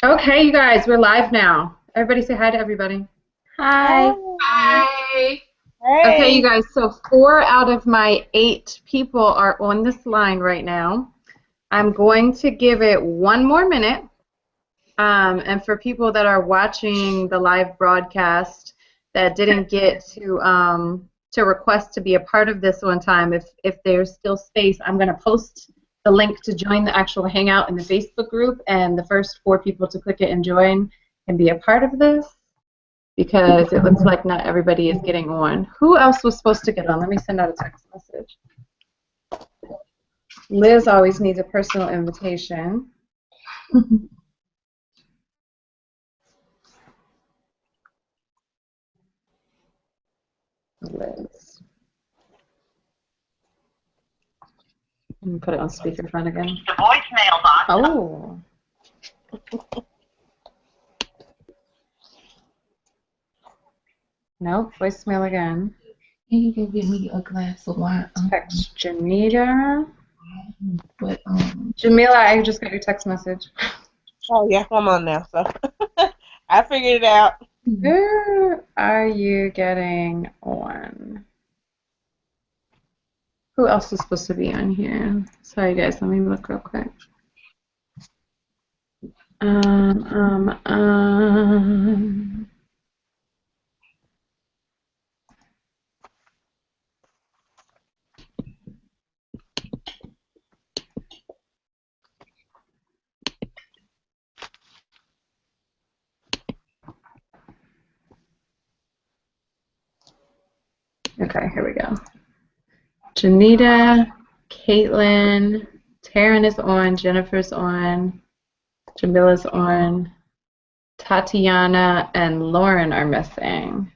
Okay, you guys, we're live now. Everybody say hi to everybody. Hi. Hi. Hi. Okay, you Hey. guys, so 4 out of my 8 people are on this line right now. I'm going to give it 1 more minute. And for people that are watching the live broadcast that didn't get to request to be a part of this one time, if there's still space, I'm going to post the link to join the actual Hangout in the Facebook group, and the first 4 people to click it and join can be a part of this because it looks like not everybody is getting on. Who else was supposed to get on? Let me send out a text message. Liz always needs a personal invitation. Liz. Let me put it on speakerphone again. The voicemail box. Oh. No, voicemail again. Can you go get me a glass of wine? Text Janita. But Jamila, I just got your text message. Oh yeah, I'm on now, so I figured it out. Who are you getting on? Who else is supposed to be on here? Sorry guys, let me look real quick. Um, um. Okay, here we go. Janita, Caitlin, Taryn is on, Jennifer's on, Jamila's on, Tatiana and Lauren are missing.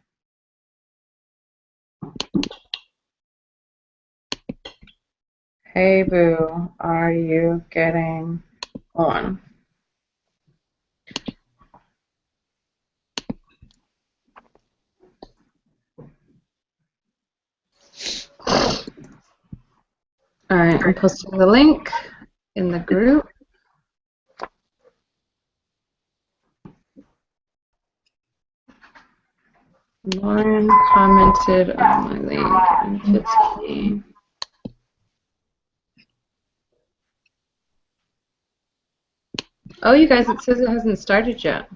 Hey boo, are you getting on? Alright, I'm posting the link in the group. Lauren commented on my link and it's key. Oh, you guys, it says it hasn't started yet.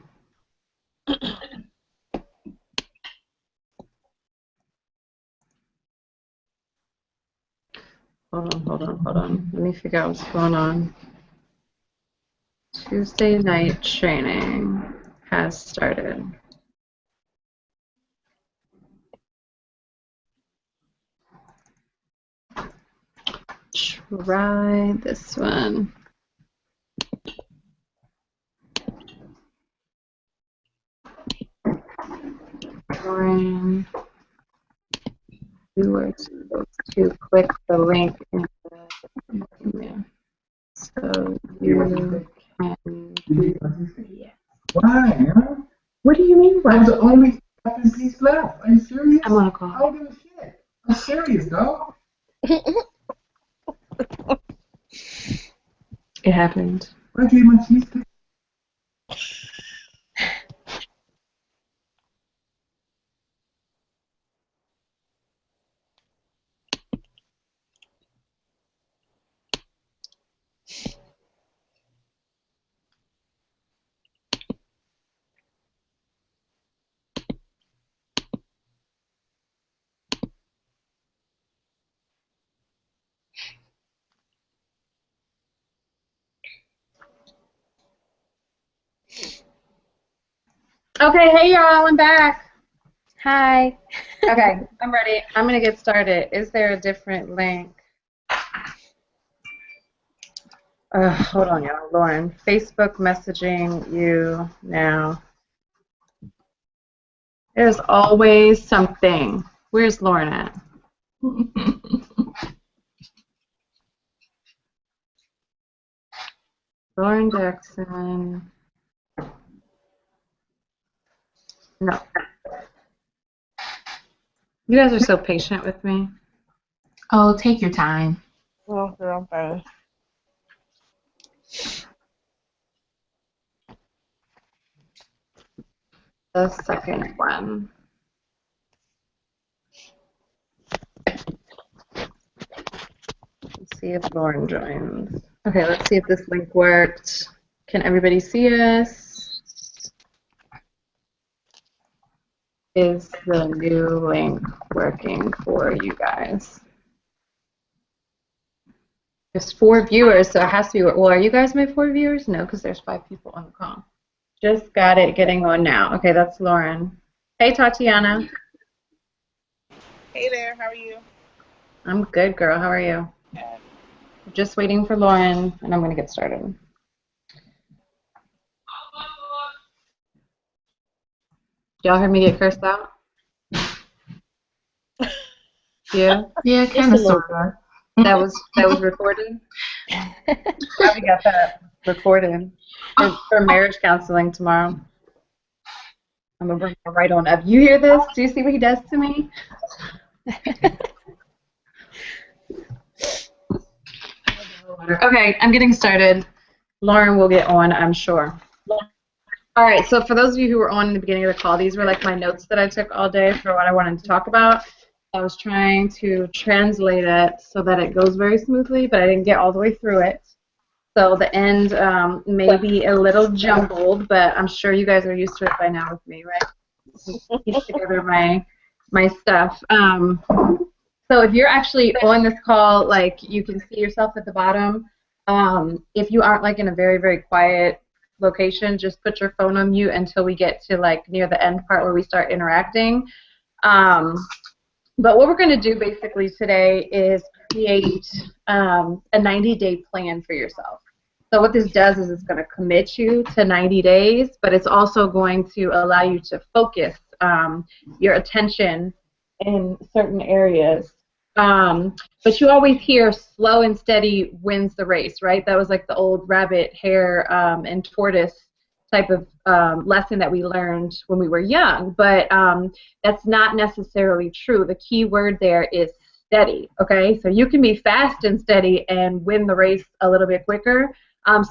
Hold on. Let me figure out what's going on. Tuesday night training has started. Try this one. Lauren, you were supposed to click the link in the email so you can do it. Why, huh? What do you mean? That was the only fucking piece left. Are you serious? I'm on a call. I don't give a shit. I'm serious, dog. It happened. I gave my cheesecake. Okay, hey y'all, I'm back. hi. Okay, I'm ready. I'm gonna get started. Is there a different link? Hold on, y'all. Lauren, Facebook messaging you now. There's always something. Where's Lauren at? Lauren Jackson. No. You guys are so patient with me. Oh, take your time. Oh, girl, I'm fine. the second one. Let's see if Lauren joins. Okay, let's see if this link worked. Can everybody see us? Is the new link working for you guys? There's 4 viewers, so it has to be. Well, are you guys my 4 viewers? No, because there's 5 people on the call. Just got it getting on now. Okay, that's Lauren. Hey, Tatiana. Hey there, how are you? I'm good, girl. How are you? Good. Just waiting for Lauren, and I'm going to get started. Y'all heard me get cursed out? Yeah? Yeah, kind of, sort of. That was recorded? Probably got that recorded for marriage counseling tomorrow. I'm going to bring it right on up. You hear this? Do you see what he does to me? Okay, I'm getting started. Lauren will get on, I'm sure. All right, so for those of you who were on in the beginning of the call, these were like my notes that I took all day for what I wanted to talk about. I was trying to translate it so that it goes very smoothly, but I didn't get all the way through it. So the end may be a little jumbled, but I'm sure you guys are used to it by now with me, right? Piece together my stuff. So if you're actually on this call, like you can see yourself at the bottom. If you aren't like in a very, very quiet location, just put your phone on mute until we get to like near the end part where we start interacting. But what we're going to do basically today is create a 90-day plan for yourself. So what this does is it's going to commit you to 90 days, but it's also going to allow you to focus your attention in certain areas. But you always hear slow and steady wins the race, right? That was like the old rabbit, hare, and tortoise type of lesson that we learned when we were young. But that's not necessarily true. The key word there is steady, okay? So you can be fast and steady and win the race a little bit quicker.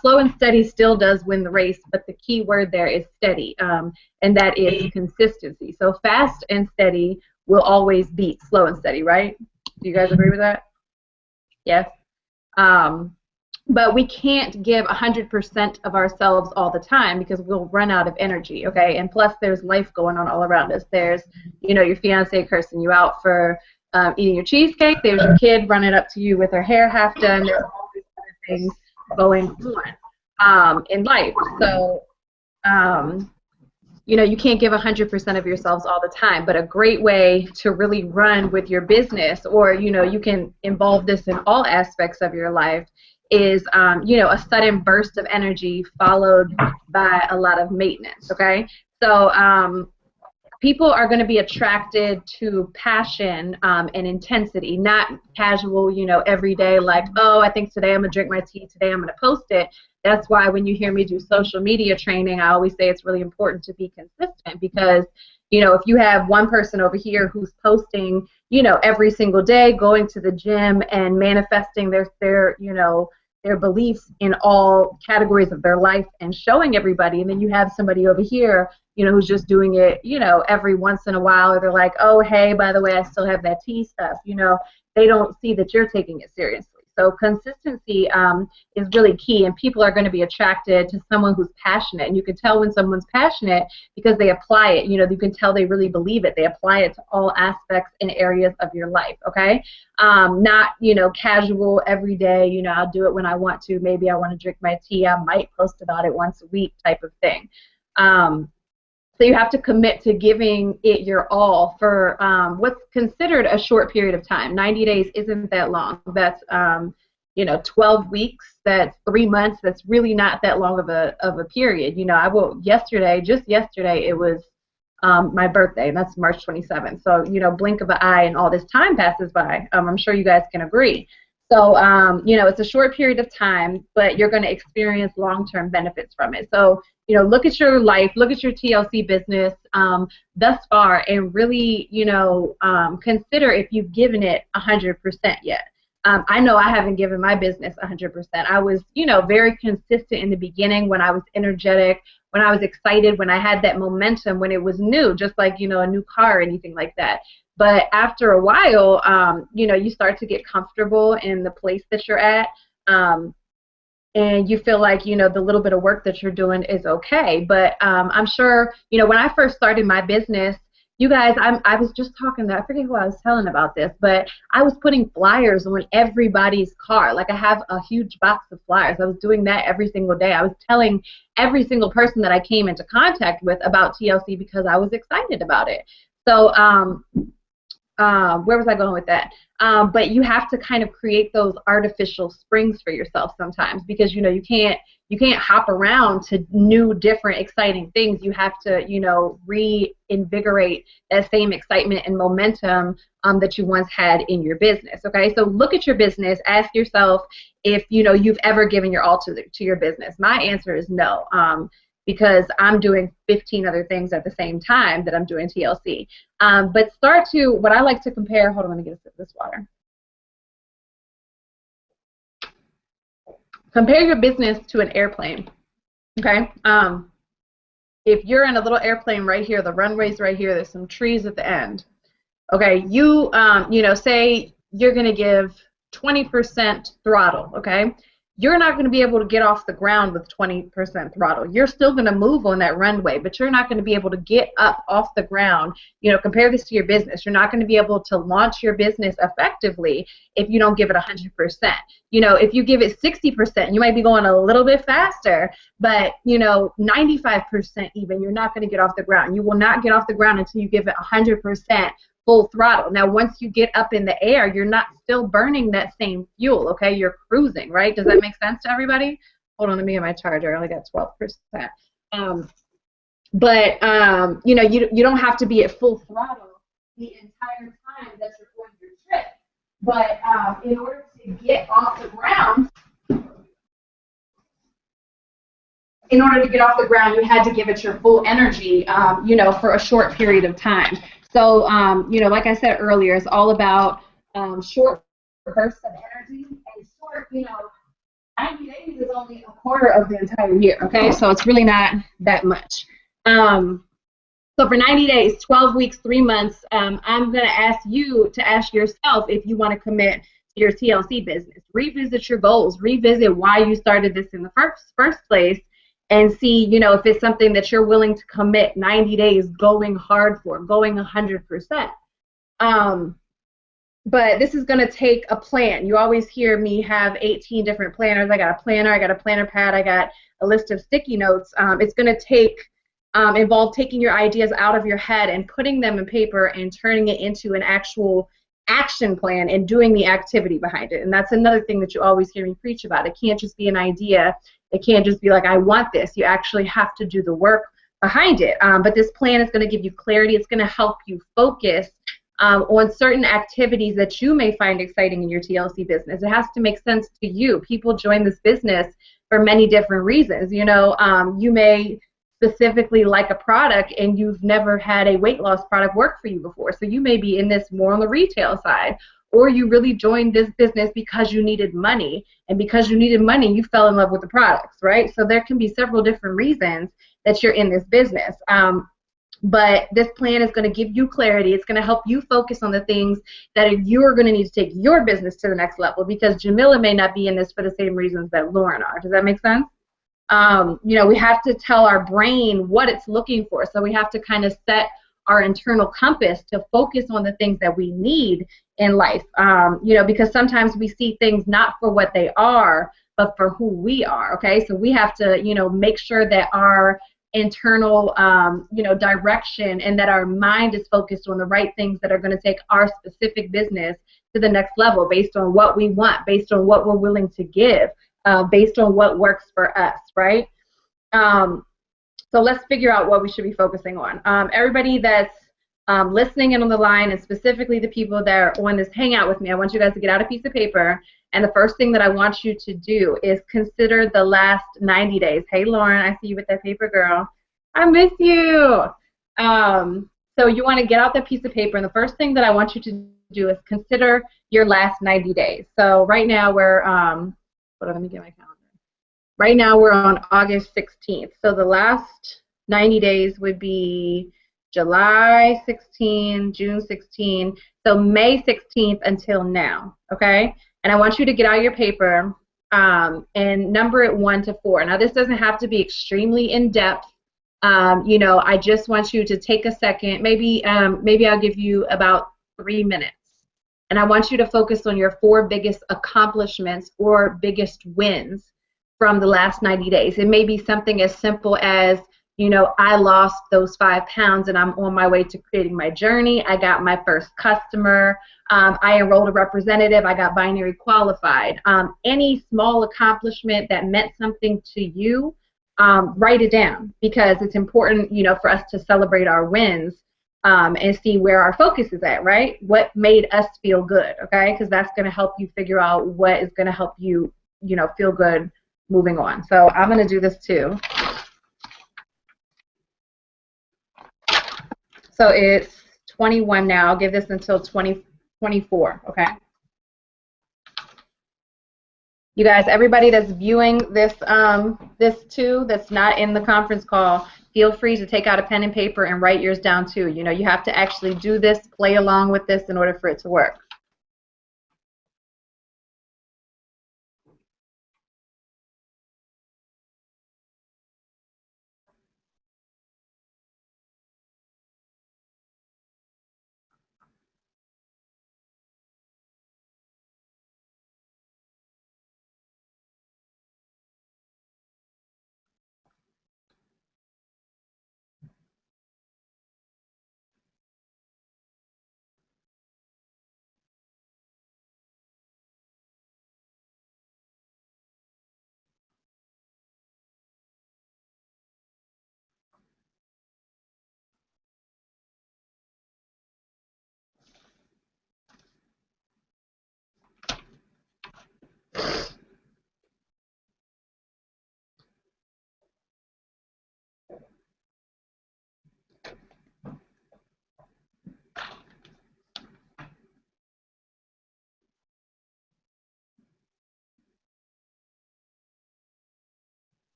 Slow and steady still does win the race, but the key word there is steady, and that is consistency. So fast and steady will always beat slow and steady, right? Do you guys agree with that? Yes? But we can't give 100% of ourselves all the time because we'll run out of energy, okay? And plus there's life going on all around us. There's, you know, your fiance cursing you out for eating your cheesecake. There's your kid running up to you with her hair half done. There's all these other things going on in life. So, you know, you can't give 100% of yourselves all the time, but a great way to really run with your business, or, you know, you can involve this in all aspects of your life, is, you know, a sudden burst of energy followed by a lot of maintenance, okay? So people are going to be attracted to passion and intensity, not casual, you know, every day, like, oh, I think today I'm going to drink my tea, today I'm going to post it. That's why when you hear me do social media training, I always say it's really important to be consistent because, you know, if you have one person over here who's posting, you know, every single day, going to the gym and manifesting their you know, their beliefs in all categories of their life and showing everybody, and then you have somebody over here, you know, who's just doing it, you know, every once in a while, or they're like, oh, hey, by the way, I still have that tea stuff, you know, they don't see that you're taking it seriously. So consistency is really key, and people are going to be attracted to someone who's passionate, and you can tell when someone's passionate because they apply it. You know, you can tell they really believe it. They apply it to all aspects and areas of your life, okay? Not, you know, casual every day, you know, I'll do it when I want to. Maybe I want to drink my tea. I might post about it once a week type of thing. So you have to commit to giving it your all for what's considered a short period of time. 90 days isn't that long. That's, you know, 12 weeks. That's 3 months. That's really not that long of a period. You know, just yesterday, it was my birthday, and that's March 27th. So, you know, blink of an eye and all this time passes by. I'm sure you guys can agree. So, you know, it's a short period of time, but you're going to experience long-term benefits from it. So, you know, look at your life, look at your TLC business thus far, and really, you know, consider if you've given it 100% yet. I know I haven't given my business 100%. I was, you know, very consistent in the beginning when I was energetic, when I was excited, when I had that momentum, when it was new, just like, you know, a new car or anything like that. But after a while, you know, you start to get comfortable in the place that you're at. And you feel like, you know, the little bit of work that you're doing is okay. But I'm sure, you know, when I first started my business, you guys, I was just talking to, I forget who I was telling about this, but I was putting flyers on everybody's car. Like, I have a huge box of flyers. I was doing that every single day. I was telling every single person that I came into contact with about TLC because I was excited about it. So where was I going with that? But you have to kind of create those artificial springs for yourself sometimes, because, you know, you can't hop around to new, different, exciting things. You have to, you know, reinvigorate that same excitement and momentum that you once had in your business. Okay, so look at your business. Ask yourself if, you know, you've ever given your all to your business. My answer is no. Because I'm doing 15 other things at the same time that I'm doing TLC. But start to, what I like to compare, hold on, let me get a sip of this water. Compare your business to an airplane, okay? If you're in a little airplane right here, the runway's right here, there's some trees at the end, okay? You know, say you're gonna give 20% throttle, okay? You're not going to be able to get off the ground with 20% throttle. You're still going to move on that runway, but you're not going to be able to get up off the ground. You know, compare this to your business. You're not going to be able to launch your business effectively if you don't give it 100%. You know, if you give it 60%, you might be going a little bit faster, but, you know, 95% even, you're not going to get off the ground. You will not get off the ground until you give it 100% full throttle. Now, once you get up in the air, you're not still burning that same fuel, okay? You're cruising, right? Does that make sense to everybody? Hold on, let me get my charger. I only got 12%. You know, you don't have to be at full throttle the entire time that you're on your trip. But in order to get off the ground, you had to give it your full energy, you know, for a short period of time. So, you know, like I said earlier, it's all about short bursts of energy, and short, you know, 90 days is only a quarter of the entire year, okay? So it's really not that much. So for 90 days, 12 weeks, 3 months, I'm going to ask you to ask yourself if you want to commit to your TLC business. Revisit your goals. Revisit why you started this in the first place, and see, you know, if it's something that you're willing to commit 90 days going hard for, going 100%. But this is going to take a plan. You always hear me have 18 different planners. I got a planner, I got a planner pad, I got a list of sticky notes. It's going to involve taking your ideas out of your head and putting them in paper and turning it into an actual action plan and doing the activity behind it. And that's another thing that you always hear me preach about. It can't just be an idea. It can't just be like, I want this. You actually have to do the work behind it. But this plan is going to give you clarity. It's going to help you focus on certain activities that you may find exciting in your TLC business. It has to make sense to you. People join this business for many different reasons. You know, you may specifically like a product and you've never had a weight loss product work for you before. So you may be in this more on the retail side. Or you really joined this business because you needed money, and because you needed money, you fell in love with the products, right? So there can be several different reasons that you're in this business. But this plan is going to give you clarity. It's going to help you focus on the things that you're going to need to take your business to the next level, because Jamila may not be in this for the same reasons that Lauren are. Does that make sense? You know, we have to tell our brain what it's looking for. So we have to kind of set our internal compass to focus on the things that we need in life, you know, because sometimes we see things not for what they are, but for who we are, okay? So we have to, you know, make sure that our internal, you know, direction and that our mind is focused on the right things that are going to take our specific business to the next level based on what we want, based on what we're willing to give, based on what works for us, right? So let's figure out what we should be focusing on. Everybody that's listening in on the line, and specifically the people that are on this hangout with me, I want you guys to get out a piece of paper, and the first thing that I want you to do is consider the last 90 days. Hey, Lauren, I see you with that paper, girl. I miss you. So you want to get out that piece of paper, and the first thing that I want you to do is consider your last 90 days. So right now we're, hold on, let me get my calendar. Right now we're on August 16th. So the last 90 days would be July 16, June 16, so May 16th until now, okay? And I want you to get out your paper and number it 1 to 4. Now this doesn't have to be extremely in-depth. You know, I just want you to take a second. Maybe I'll give you about 3 minutes. And I want you to focus on your 4 biggest accomplishments or biggest wins from the last 90 days. It may be something as simple as, you know, I lost those 5 pounds and I'm on my way to creating my journey. I got my first customer. I enrolled a representative. I got binary qualified. Any small accomplishment that meant something to you, write it down, because it's important, you know, for us to celebrate our wins and see where our focus is at, right? What made us feel good, okay? Because that's going to help you figure out what is going to help you, you know, feel good moving on. So I'm going to do this too. So it's 21 now. I'll give this until 2024, okay? You guys, everybody that's viewing this this too, that's not in the conference call, feel free to take out a pen and paper and write yours down too. You know, you have to actually do this, play along with this in order for it to work.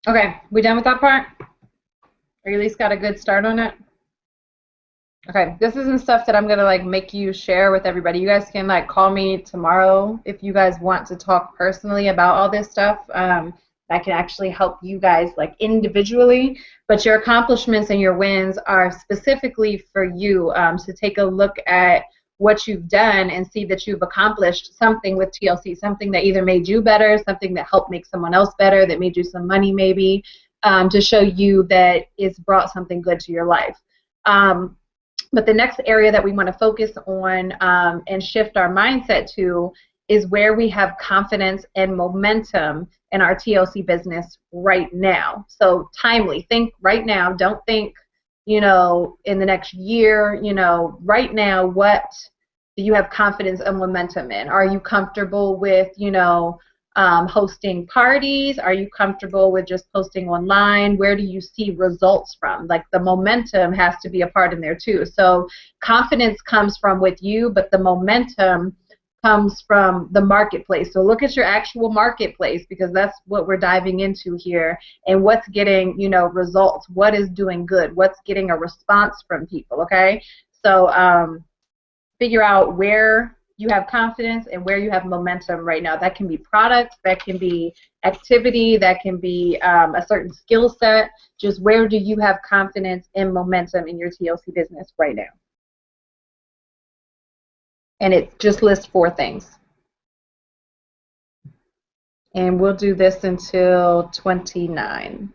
Okay, we done with that part? Or you at least got a good start on it? Okay, this isn't stuff that I'm going to like make you share with everybody. You guys can like call me tomorrow if you guys want to talk personally about all this stuff. That can actually help you guys like individually, but your accomplishments and your wins are specifically for you, to take a look at what you've done and see that you've accomplished something with TLC, something that either made you better, something that helped make someone else better, that made you some money maybe, to show you that it's brought something good to your life. But the next area that we want to focus on and shift our mindset to is where we have confidence and momentum in our TLC business right now. So timely, think right now. Don't think, in the next year, right now, what do you have confidence and momentum in? Are you comfortable with, hosting parties? Are you comfortable with just posting online? Where do you see results from? Like the momentum has to be a part in there too. So confidence comes from with you, but the momentum comes from the marketplace. So look at your actual marketplace, because that's what we're diving into here, and what's getting, results, what is doing good, what's getting a response from people, okay? So figure out where you have confidence and where you have momentum right now. That can be products, that can be activity, that can be a certain skill set. Just where do you have confidence and momentum in your TLC business right now? And it just lists 4 things. And we'll do this until 29.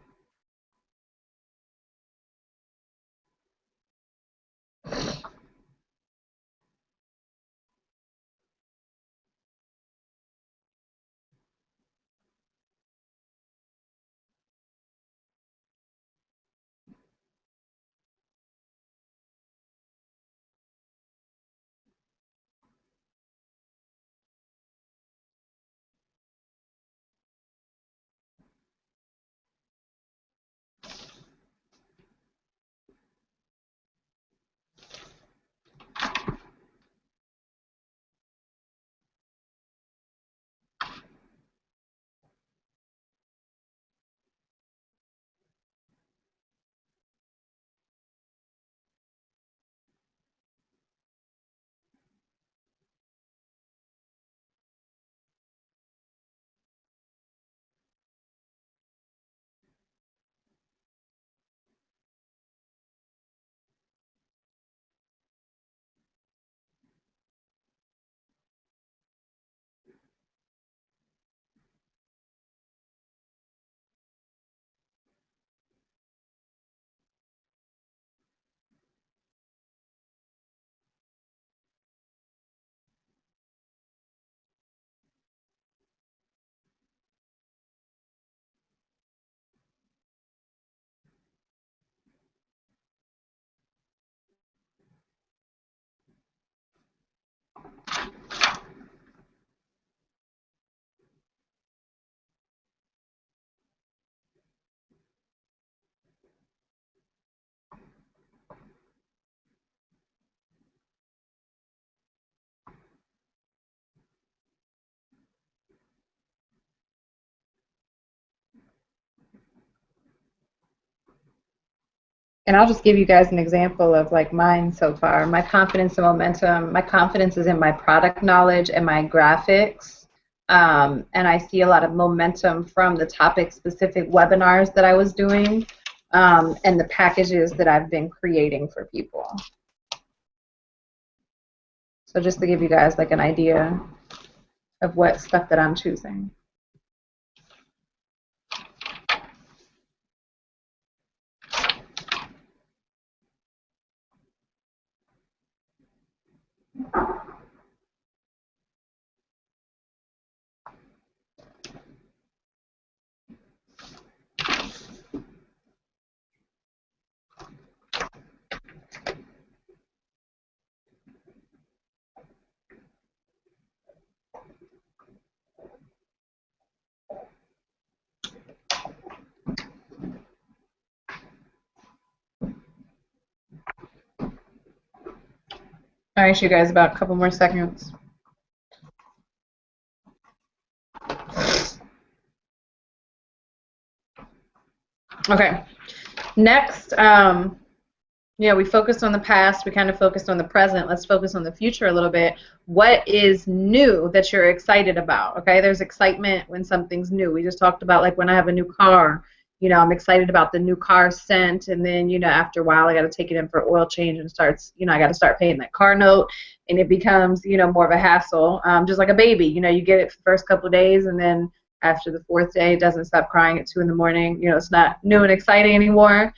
And I'll just give you guys an example of like mine so far. My confidence and momentum, my confidence is in my product knowledge and my graphics. And I see a lot of momentum from the topic-specific webinars that I was doing, and the packages that I've been creating for people. So just to give you guys like an idea of what stuff that I'm choosing. All right, you guys, about a couple more seconds. Okay, next, we focused on the past, we kind of focused on the present. Let's focus on the future a little bit. What is new that you're excited about? Okay, there's excitement when something's new. We just talked about like when I have a new car, I'm excited about the new car scent, and then, after a while I got to take it in for oil change and I got to start paying that car note, and it becomes, more of a hassle, just like a baby. You get it for the first couple of days, and then after the 4th day, it doesn't stop crying at 2 in the morning. It's not new and exciting anymore.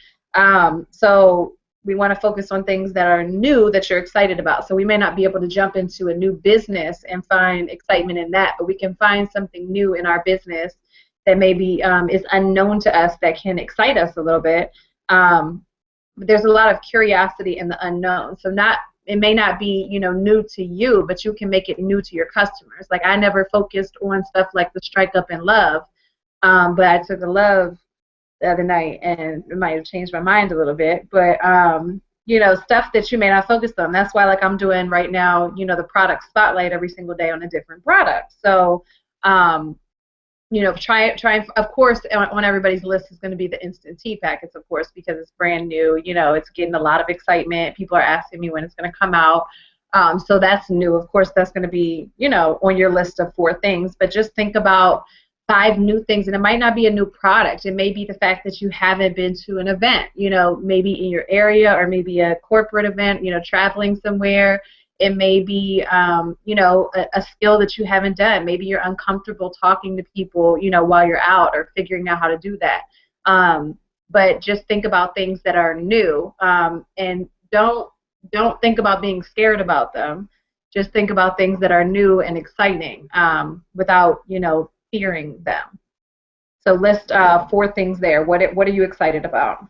So we want to focus on things that are new that you're excited about. So we may not be able to jump into a new business and find excitement in that, but we can find something new in our business that maybe is unknown to us that can excite us a little bit. there's a lot of curiosity in the unknown. So it may not be, new to you, but you can make it new to your customers. Like I never focused on stuff like the Strike Up and Love, but I took a Love the other night, and it might have changed my mind a little bit. But stuff that you may not focus on. That's why, like I'm doing right now, the product spotlight every single day on a different product. So, try. Of course, on everybody's list is going to be the instant tea packets, of course, because it's brand new. It's getting a lot of excitement. People are asking me when it's going to come out. So that's new. Of course, that's going to be, on your list of 4 things. But just think about 5 new things, and it might not be a new product. It may be the fact that you haven't been to an event, maybe in your area, or maybe a corporate event, traveling somewhere. It may be, a skill that you haven't done. Maybe you're uncomfortable talking to people, while you're out, or figuring out how to do that. But just think about things that are new, and don't think about being scared about them. Just think about things that are new and exciting, without, fearing them. So list 4 things there. What are you excited about?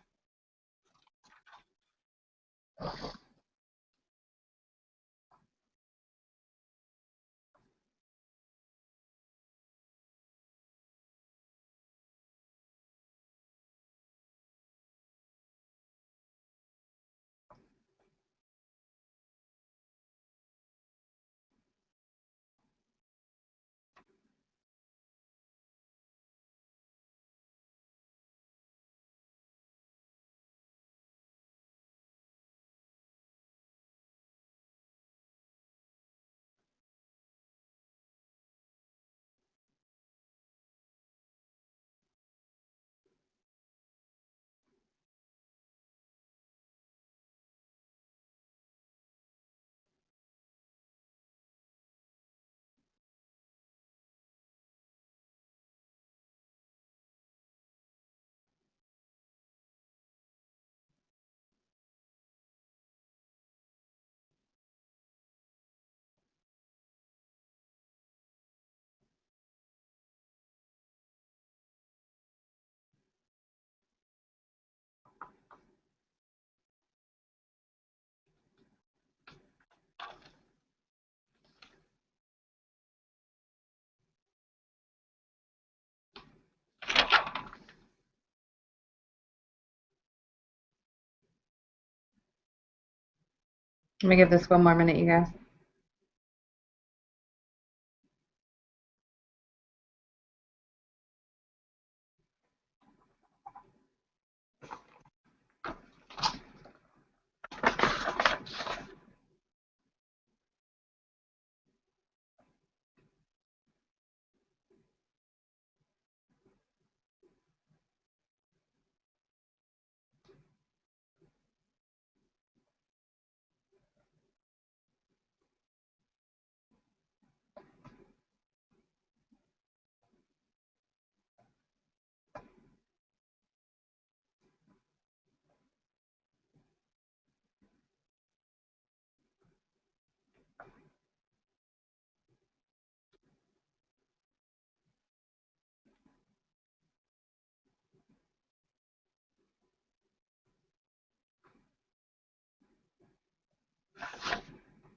Let me give this one more minute, you guys.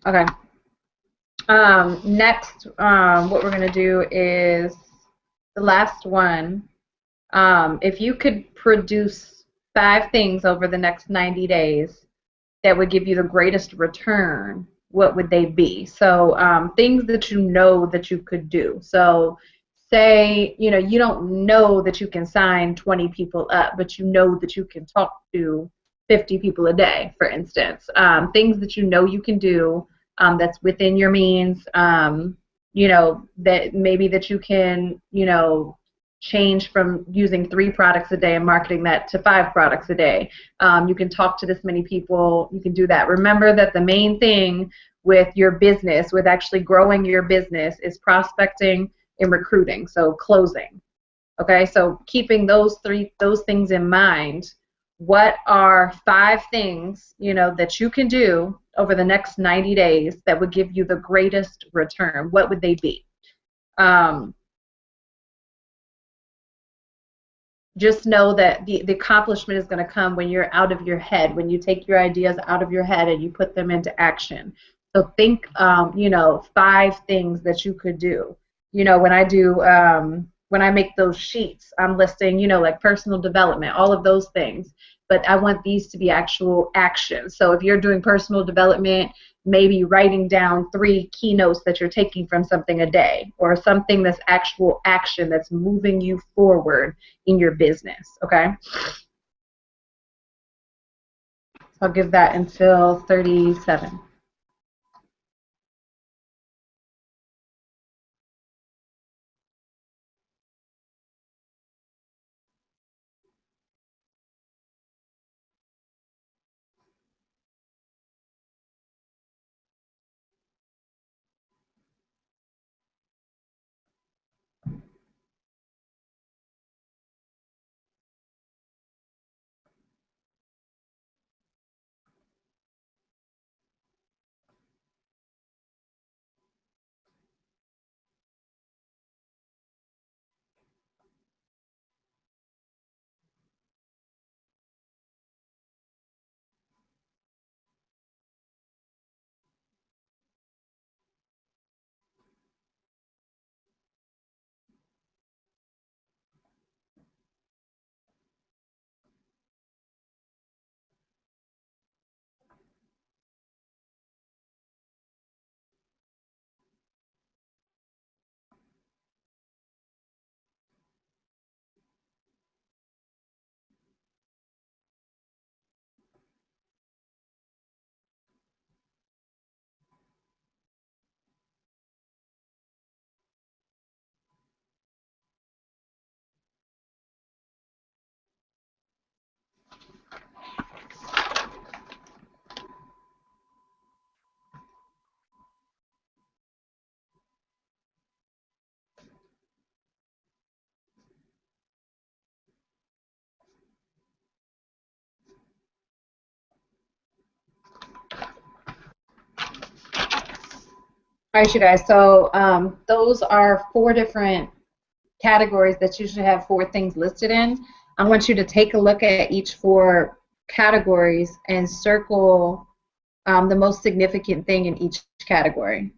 Okay. Next, what we're going to do is the last one. If you could produce 5 things over the next 90 days that would give you the greatest return, what would they be? So things that you know that you could do. So say, you don't know that you can sign 20 people up, but you know that you can talk to 50 people a day, for instance. Things that you know you can do, that's within your means, that maybe that you can, change from using 3 products a day and marketing that to 5 products a day. You can talk to this many people. You can do that. Remember that the main thing with your business, with actually growing your business, is prospecting and recruiting, so closing. Okay, so keeping those things in mind, what are 5 things, that you can do over the next 90 days that would give you the greatest return? What would they be? just know that the accomplishment is going to come when you're out of your head, when you take your ideas out of your head and you put them into action. So think, 5 things that you could do. When I do, when I make those sheets, I'm listing, like personal development, all of those things. But I want these to be actual actions. So if you're doing personal development, maybe writing down 3 keynotes that you're taking from something a day, or something that's actual action that's moving you forward in your business, okay? So I'll give that until 37. All right, you guys, so those are 4 different categories that you should have 4 things listed in. I want you to take a look at each 4 categories and circle the most significant thing in each category.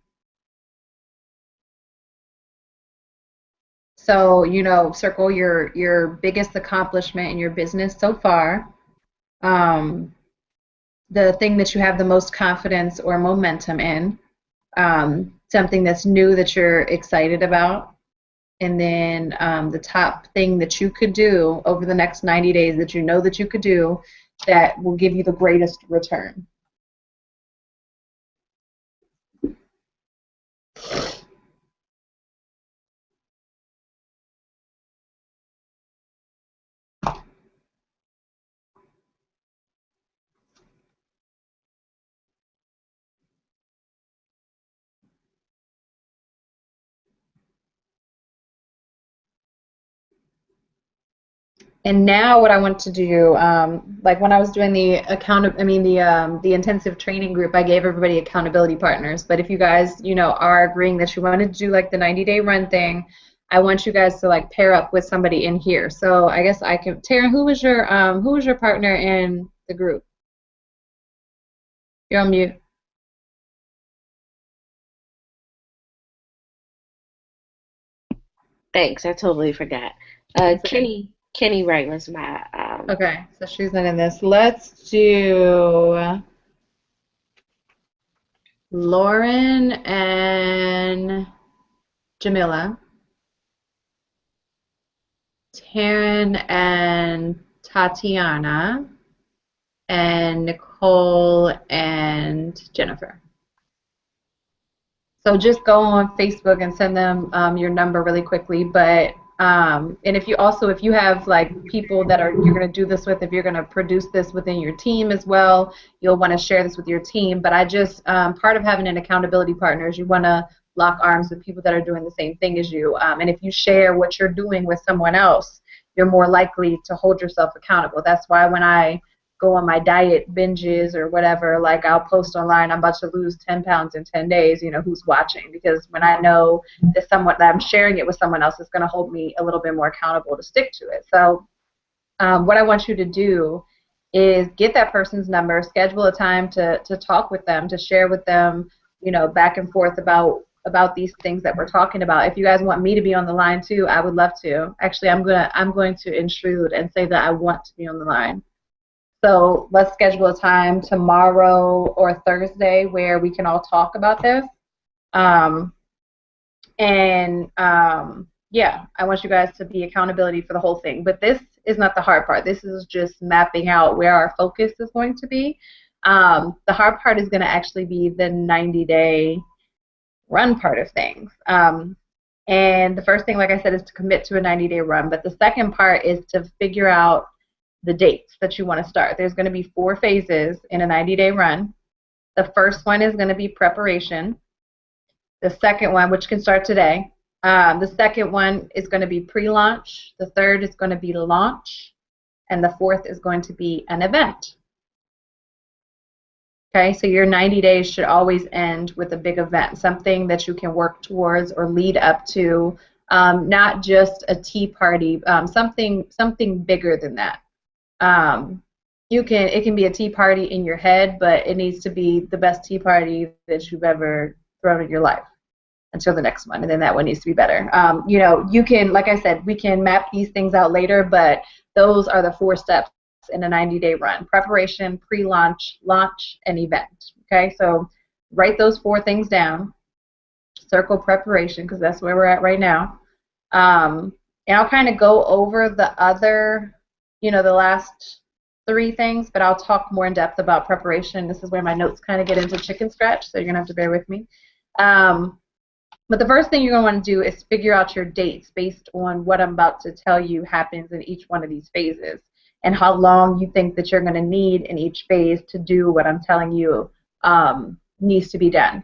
So, circle your biggest accomplishment in your business so far, the thing that you have the most confidence or momentum in, something that's new that you're excited about, and then the top thing that you could do over the next 90 days that you know that you could do that will give you the greatest return. And now what I want to do, like when I was doing the the intensive training group, I gave everybody accountability partners. But if you guys, are agreeing that you wanted to do like the 90-day run thing, I want you guys to like pair up with somebody in here. So I guess I can. Tara, who was your partner in the group? You're on mute. Thanks, I totally forgot. Kenny Wright was my. Okay, so she's not in this. Let's do Lauren and Jamila, Taryn and Tatiana, and Nicole and Jennifer. So just go on Facebook and send them your number really quickly. But and if you have like people that you're going to do this with, if you're going to produce this within your team as well, you'll want to share this with your team. But I just part of having an accountability partner is you want to lock arms with people that are doing the same thing as you. And if you share what you're doing with someone else, you're more likely to hold yourself accountable. That's why when I go on my diet binges or whatever, like I'll post online, I'm about to lose 10 pounds in 10 days, who's watching? Because when I know that I'm sharing it with someone else, it's going to hold me a little bit more accountable to stick to it. So what I want you to do is get that person's number, schedule a time to talk with them, to share with them, back and forth about these things that we're talking about. If you guys want me to be on the line too, I would love to. Actually, I'm going to intrude and say that I want to be on the line. So let's schedule a time tomorrow or Thursday where we can all talk about this. Yeah, I want you guys to be accountability for the whole thing. But this is not the hard part. This is just mapping out where our focus is going to be. The hard part is going to actually be the 90-day run part of things. And the first thing, like I said, is to commit to a 90-day run. But the second part is to figure out the dates that you want to start. There's going to be 4 phases in a 90-day run. The first one is going to be preparation. The second one, which can start today, the second one is going to be pre-launch. The third is going to be launch. And the fourth is going to be an event. Okay, so your 90 days should always end with a big event, something that you can work towards or lead up to, not just a tea party, something bigger than that. It can be a tea party in your head, but it needs to be the best tea party that you've ever thrown in your life until the next one, and then that one needs to be better. You can, like I said, we can map these things out later, but those are the 4 steps in a 90-day run: preparation, pre-launch, launch, and event. Okay, so write those 4 things down. Circle preparation, because that's where we're at right now. And I'll kind of go over the other, the last 3 things, but I'll talk more in depth about preparation. This is where my notes kind of get into chicken scratch, so you're going to have to bear with me. But the first thing you're going to want to do is figure out your dates based on what I'm about to tell you happens in each one of these phases, and how long you think that you're going to need in each phase to do what I'm telling you needs to be done.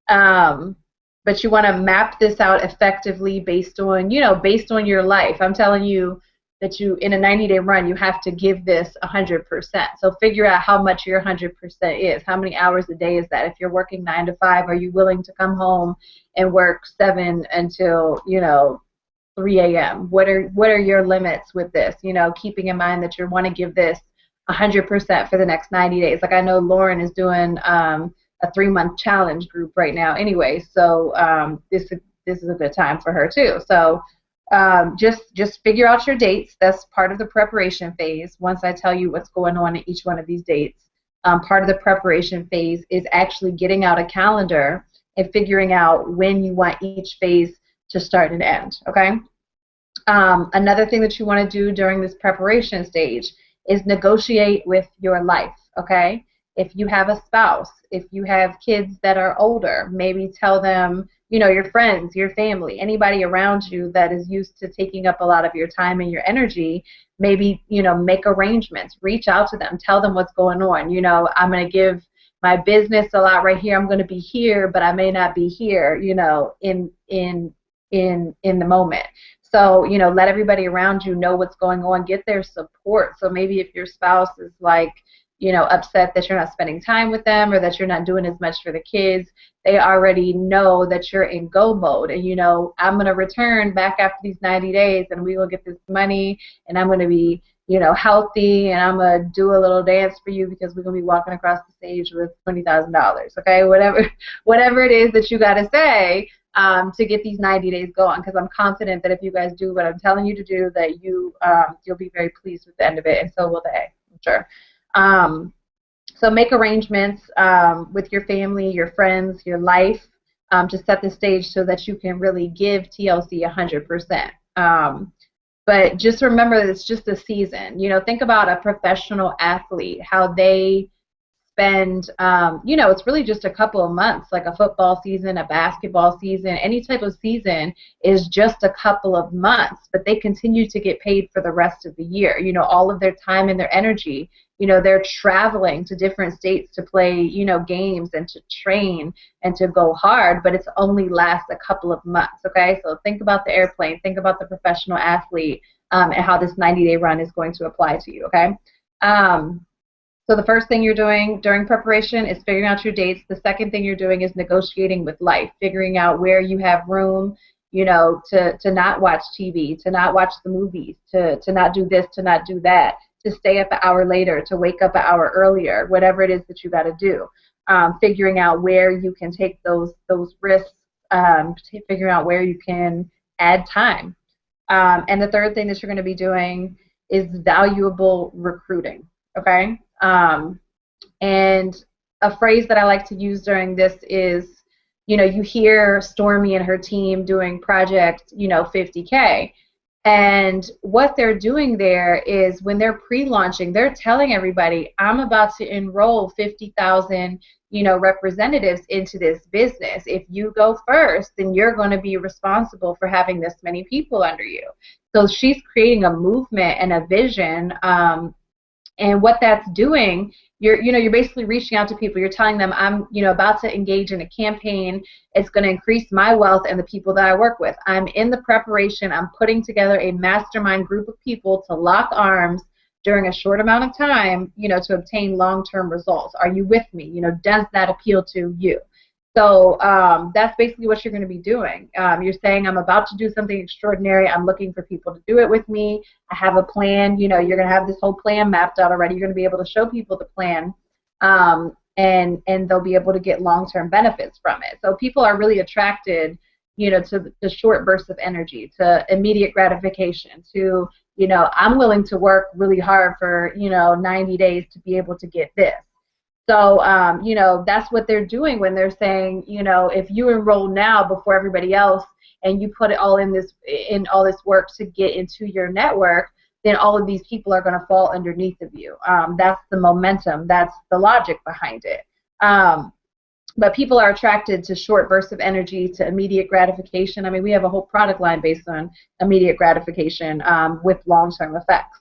But you want to map this out effectively based on your life. I'm telling you that in a 90-day run, you have to give this 100%. So figure out how much your 100% is. How many hours a day is that? If you're working 9 to 5, are you willing to come home and work 7 until 3 a.m.? What are your limits with this? Keeping in mind that you want to give this 100% for the next 90 days. Like, I know Lauren is doing a 3-month challenge group right now anyway, so this is a good time for her too. So just figure out your dates. That's part of the preparation phase. Once I tell you what's going on in each one of these dates, part of the preparation phase is actually getting out a calendar and figuring out when you want each phase to start and end. Okay. Another thing that you want to do during this preparation stage is negotiate with your life. Okay. If you have a spouse, if you have kids that are older, maybe tell them, your friends, your family, anybody around you that is used to taking up a lot of your time and your energy, maybe, make arrangements, reach out to them, tell them what's going on. I'm going to give my business a lot right here. I'm going to be here, but I may not be here, in the moment. So, let everybody around you know what's going on, get their support. So maybe if your spouse is like, upset that you're not spending time with them or that you're not doing as much for the kids, they already know that you're in go mode. And, I'm going to return back after these 90 days and we will get this money and I'm going to be, healthy and I'm going to do a little dance for you because we're going to be walking across the stage with $20,000. Okay, whatever it is that you got to say to get these 90 days going, because I'm confident that if you guys do what I'm telling you to do, that you'll be very pleased with the end of it, and so will they, I'm sure. So make arrangements with your family, your friends, your life to set the stage so that you can really give TLC 100%. But just remember that it's just a season. Think about a professional athlete, how they spend, it's really just a couple of months, like a football season, a basketball season, any type of season is just a couple of months, but they continue to get paid for the rest of the year. All of their time and their energy, they're traveling to different states to play, games and to train and to go hard, but it's only lasts a couple of months, okay? So think about the airplane, think about the professional athlete and how this 90-day run is going to apply to you, okay? So the first thing you're doing during preparation is figuring out your dates. The second thing you're doing is negotiating with life, figuring out where you have room to not watch TV, to not watch the movies, to not do this, to not do that, to stay up an hour later, to wake up an hour earlier, whatever it is that you got to do. Figuring out where you can take those risks, figuring out where you can add time. And the third thing that you're going to be doing is valuable recruiting, okay? And a phrase that I like to use during this is, you hear Stormy and her team doing project, 50K. And what they're doing there is when they're pre-launching, they're telling everybody, I'm about to enroll 50,000, representatives into this business. If you go first, then you're going to be responsible for having this many people under you. So she's creating a movement and a vision. And what that's doing, you're basically reaching out to people. You're telling them, I'm, about to engage in a campaign. It's going to increase my wealth and the people that I work with. I'm in the preparation. I'm putting together a mastermind group of people to lock arms during a short amount of time, to obtain long-term results. Are you with me? Does that appeal to you? So that's basically what you're going to be doing. You're saying, I'm about to do something extraordinary. I'm looking for people to do it with me. I have a plan. You're going to have this whole plan mapped out already. You're going to be able to show people the plan, and they'll be able to get long-term benefits from it. So people are really attracted, to the short bursts of energy, to immediate gratification, to, I'm willing to work really hard for, 90 days to be able to get this. So, that's what they're doing when they're saying, if you enroll now before everybody else and you put it all in all this work to get into your network, then all of these people are going to fall underneath of you. That's the momentum. That's the logic behind it. But people are attracted to short bursts of energy, to immediate gratification. I mean, we have a whole product line based on immediate gratification with long-term effects.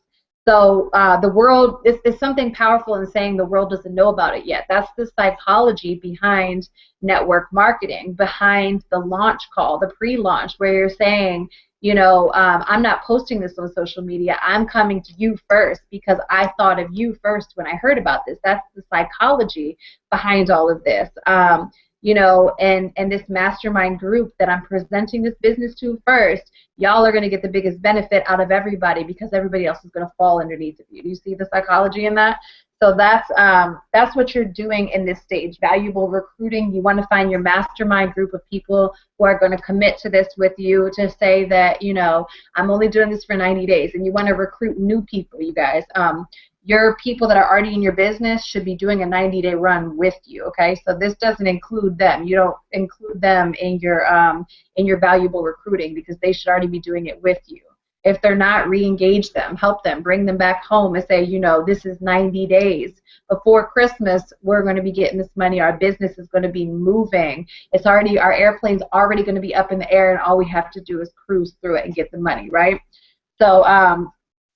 So the world is something powerful in saying the world doesn't know about it yet. That's the psychology behind network marketing, behind the launch call, the pre-launch, where you're saying, I'm not posting this on social media. I'm coming to you first because I thought of you first when I heard about this. That's the psychology behind all of this. And this mastermind group that I'm presenting this business to first, y'all are going to get the biggest benefit out of everybody because everybody else is going to fall underneath of you. Do you see the psychology in that? So that's what you're doing in this stage. Valuable recruiting. You want to find your mastermind group of people who are going to commit to this with you, to say that, I'm only doing this for 90 days. And you want to recruit new people, you guys. Your people that are already in your business should be doing a 90-day run with you, okay? So this doesn't include them. You don't include them in your valuable recruiting because they should already be doing it with you. If they're not, re-engage them, help them, bring them back home and say, this is 90 days. Before Christmas, we're going to be getting this money. Our business is going to be moving. Our airplane's already going to be up in the air, and all we have to do is cruise through it and get the money, right? So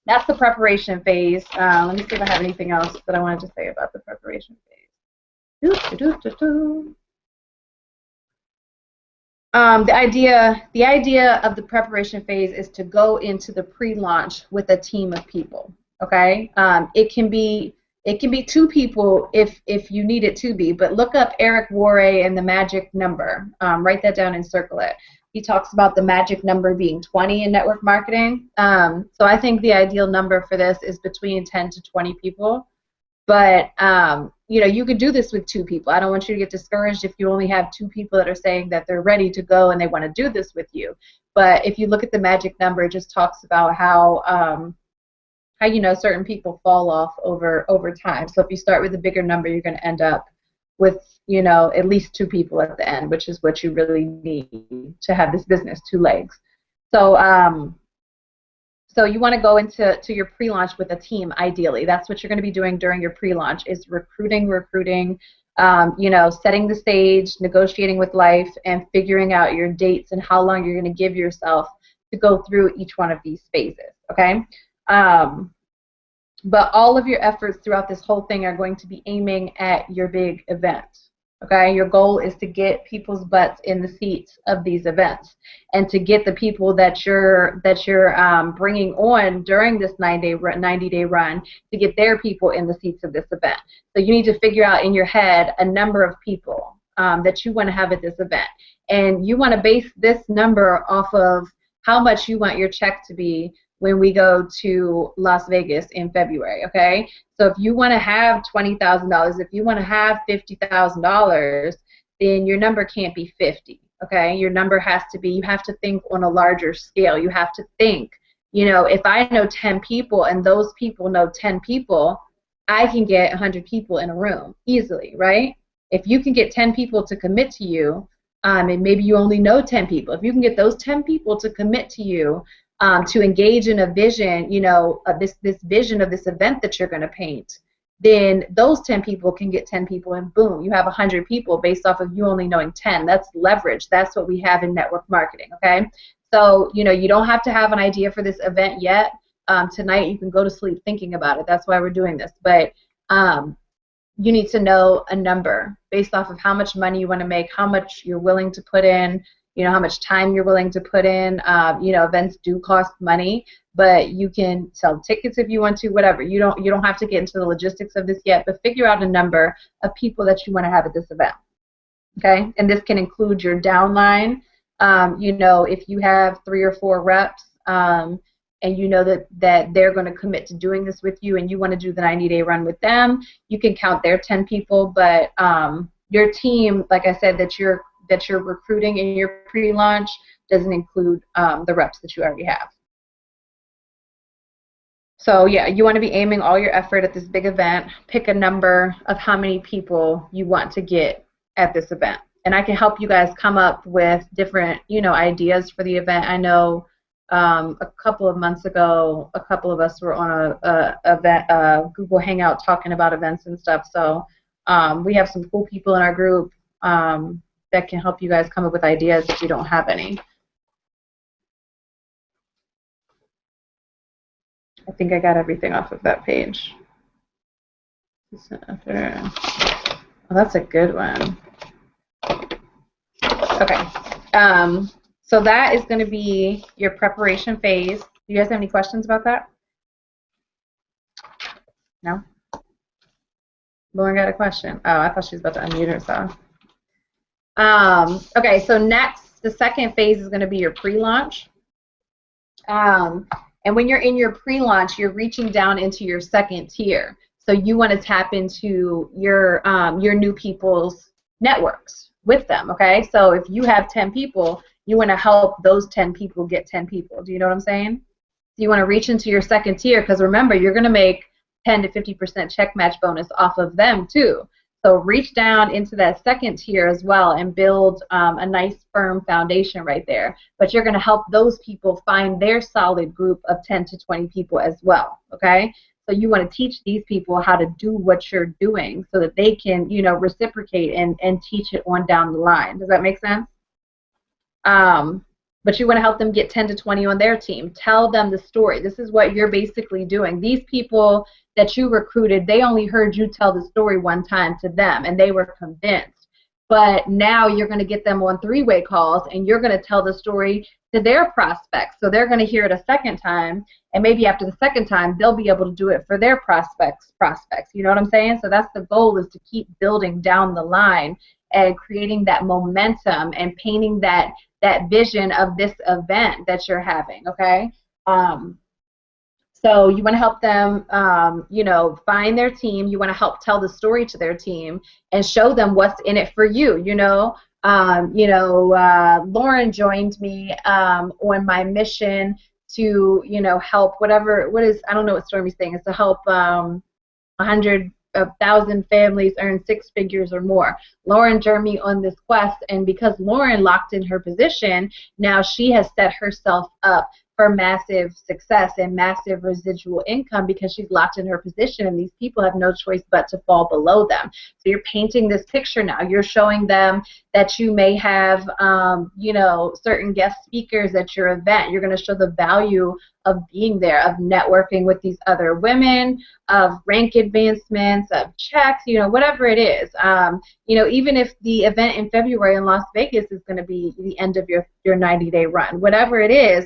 that's the preparation phase. Let me see if I have anything else that I wanted to say about the preparation phase. The idea of the preparation phase is to go into the pre-launch with a team of people. Okay, it can be 2 people if you need it to be. But look up Eric Worre and the magic number. Write that down and circle it. He talks about the magic number being 20 in network marketing. So I think the ideal number for this is between 10 to 20 people. But you could do this with 2 people. I don't want you to get discouraged if you only have 2 people that are saying that they're ready to go and they want to do this with you. But if you look at the magic number, it just talks about how certain people fall off over time. So if you start with a bigger number, you're going to end up with at least 2 people at the end, which is what you really need to have this business, 2 legs. So so you want to go into your pre-launch with a team, ideally. That's what you're going to be doing during your pre-launch, is recruiting, setting the stage, negotiating with life, and figuring out your dates and how long you're going to give yourself to go through each one of these phases, okay? But all of your efforts throughout this whole thing are going to be aiming at your big event. Okay, your goal is to get people's butts in the seats of these events, and to get the people that you're bringing on during this 90-day run, to get their people in the seats of this event. So you need to figure out in your head a number of people. that you want to have at this event. And you want to base this number off of how much you want your check to be when we go to Las Vegas in February, okay? So if you want to have $20,000, if you want to have $50,000, then your number can't be 50, okay? Your number has to be, you have to think on a larger scale. You have to think, you know, if I know 10 people and those people know 10 people, I can get 100 people in a room easily, right? If you can get 10 people to commit to you, and maybe you only know 10 people, if you can get those 10 people to commit to you, to engage in a vision, you know, this vision of this event that you're going to paint, then those 10 people can get 10 people, and boom, you have 100 people based off of you only knowing 10. That's leverage. That's what we have in network marketing, okay? So, you know, you don't have to have an idea for this event yet. Tonight you can go to sleep thinking about it. That's why we're doing this. But you need to know a number based off of how much money you want to make, how much you're willing to put in, you know, how much time you're willing to put in. You know, events do cost money, but you can sell tickets if you want to, whatever. You don't have to get into the logistics of this yet, but figure out a number of people that you want to have at this event. Okay? And this can include your downline. You know, if you have 3 or 4 reps, and you know that they're going to commit to doing this with you, and you want to do the 90-day run with them, you can count their 10 people. But your team, like I said, that you're recruiting in your pre-launch doesn't include the reps that you already have. So yeah, you want to be aiming all your effort at this big event. Pick a number of how many people you want to get at this event, and I can help you guys come up with different, you know, ideas for the event. I know a couple of months ago, a couple of us were on a Google Hangout talking about events and stuff. So we have some cool people in our group that can help you guys come up with ideas if you don't have any. I think I got everything off of that page. Oh, that's a good one. Okay. So that is going to be your preparation phase. Do you guys have any questions about that? No? Lauren got a question. Oh, I thought she was about to unmute herself. Okay, so next, the second phase is going to be your pre-launch. And when you're in your pre-launch, you're reaching down into your second tier. So you want to tap into your new people's networks with them, okay? So if you have 10 people, you want to help those 10 people get 10 people. Do you know what I'm saying? So you want to reach into your second tier, because remember, you're going to make 10 to 50% check match bonus off of them too. So reach down into that second tier as well and build a nice firm foundation right there. But you're going to help those people find their solid group of 10 to 20 people as well, okay? So you want to teach these people how to do what you're doing so that they can, you know, reciprocate and teach it on down the line. Does that make sense? But you want to help them get 10 to 20 on their team. Tell them the story. This is what you're basically doing. These people that you recruited, they only heard you tell the story one time to them, and they were convinced. But now you're going to get them on 3-way calls, and you're going to tell the story to their prospects. So they're going to hear it a second time, and maybe after the second time, they'll be able to do it for their prospects. You know what I'm saying? So that's the goal, is to keep building down the line and creating that momentum and painting that vision of this event that you're having, okay? So you want to help them, you know, find their team. You want to help tell the story to their team and show them what's in it for you. You know, Lauren joined me on my mission to, you know, help I don't know what Stormy's saying, is to help 100,000 families earn 6 figures or more. Lauren joined me on this quest, and because Lauren locked in her position, now she has set herself up for massive success and massive residual income because she's locked in her position, and these people have no choice but to fall below them. So you're painting this picture now. You're showing them that you may have, you know, certain guest speakers at your event. You're going to show the value of being there, of networking with these other women, of rank advancements, of checks, you know, whatever it is. You know, even if the event in February in Las Vegas is going to be the end of your 90-day run, whatever it is,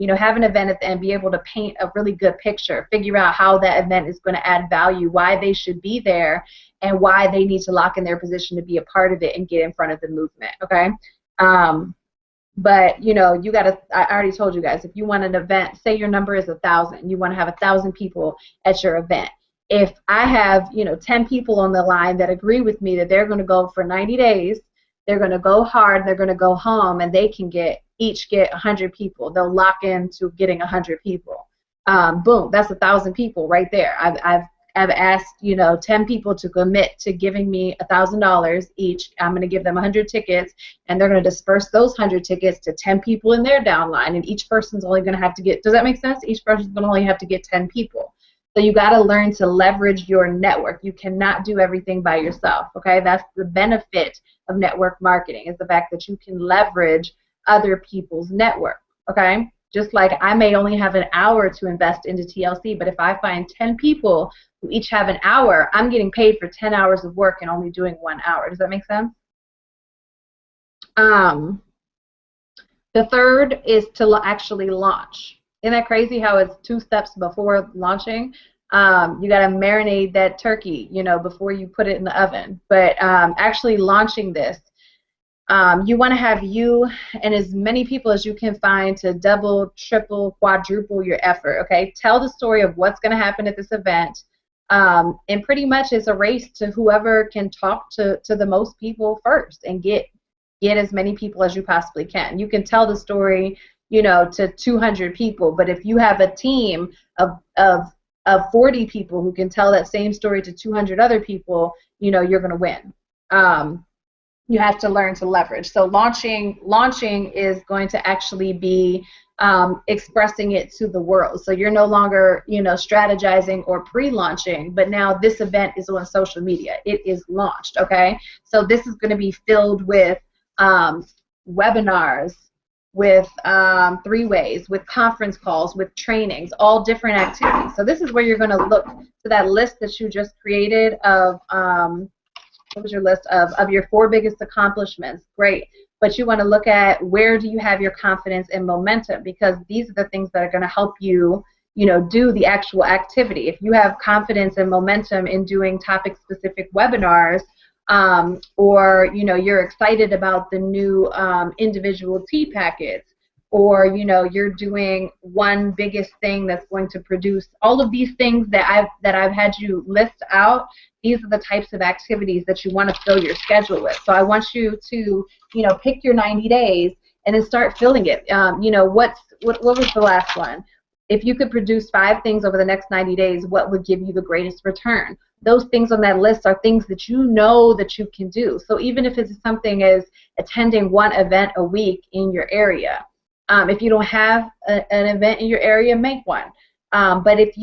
have an event at the end, be able to paint a really good picture, figure out how that event is going to add value, why they should be there, and why they need to lock in their position to be a part of it and get in front of the movement, okay? But, you got to, I already told you guys, if you want an event, say your number is 1,000, you want to have 1,000 people at your event. If I have, 10 people on the line that agree with me that they're going to go for 90 days, they're going to go hard, they're going to go home, and they can each get 100 people. They'll lock into getting 100 people. Boom, that's 1,000 people right there. I've asked, 10 people to commit to giving me $1,000 each. I'm going to give them 100 tickets, and they're going to disperse those 100 tickets to 10 people in their downline, and each person's only going to have to get, does that make sense? Each person's going to only have to get 10 people. So you got to learn to leverage your network. You cannot do everything by yourself, okay? That's the benefit of network marketing, is the fact that you can leverage other people's network, okay? Just like I may only have an hour to invest into TLC, but if I find 10 people who each have an hour, I'm getting paid for 10 hours of work and only doing 1 hour. Does that make sense? The third is to actually launch. Isn't that crazy how it's 2 steps before launching? You got to marinate that turkey, before you put it in the oven. But actually launching this, you want to have you and as many people as you can find to double, triple, quadruple your effort, okay? Tell the story of what's going to happen at this event. And pretty much it's a race to whoever can talk to the most people first and get as many people as you possibly can. You can tell the story, to 200 people, but if you have a team of 40 people who can tell that same story to 200 other people, you're going to win. You have to learn to leverage. So launching is going to actually be expressing it to the world. So you're no longer, strategizing or pre-launching, but now this event is on social media. It is launched, okay? So this is going to be filled with webinars, with 3-ways, with conference calls, with trainings, all different activities. So this is where you're going to look to that list that you just created of, what was your list of your 4 biggest accomplishments? Great. But you want to look at where do you have your confidence and momentum, because these are the things that are going to help you, do the actual activity. If you have confidence and momentum in doing topic-specific webinars, or you're excited about the new individual tea packets, or you're doing one biggest thing that's going to produce all of these things that I've had you list out. These are the types of activities that you want to fill your schedule with. So I want you to pick your 90 days and then start filling it. What was the last one? If you could produce 5 things over the next 90 days, what would give you the greatest return? Those things on that list are things that you know that you can do. So even if it's something as attending 1 event a week in your area, if you don't have an event in your area, make one. But if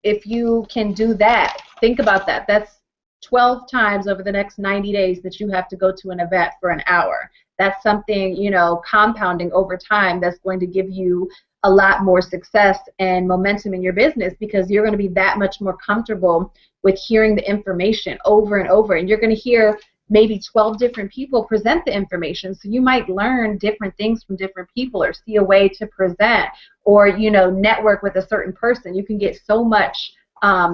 if you can do that, think about that. That's 12 times over the next 90 days that you have to go to an event for an hour. That's something, compounding over time that's going to give you a lot more success and momentum in your business, because you're going to be that much more comfortable with hearing the information over and over. And you're going to hear maybe 12 different people present the information. So you might learn different things from different people, or see a way to present, or network with a certain person. You can get so much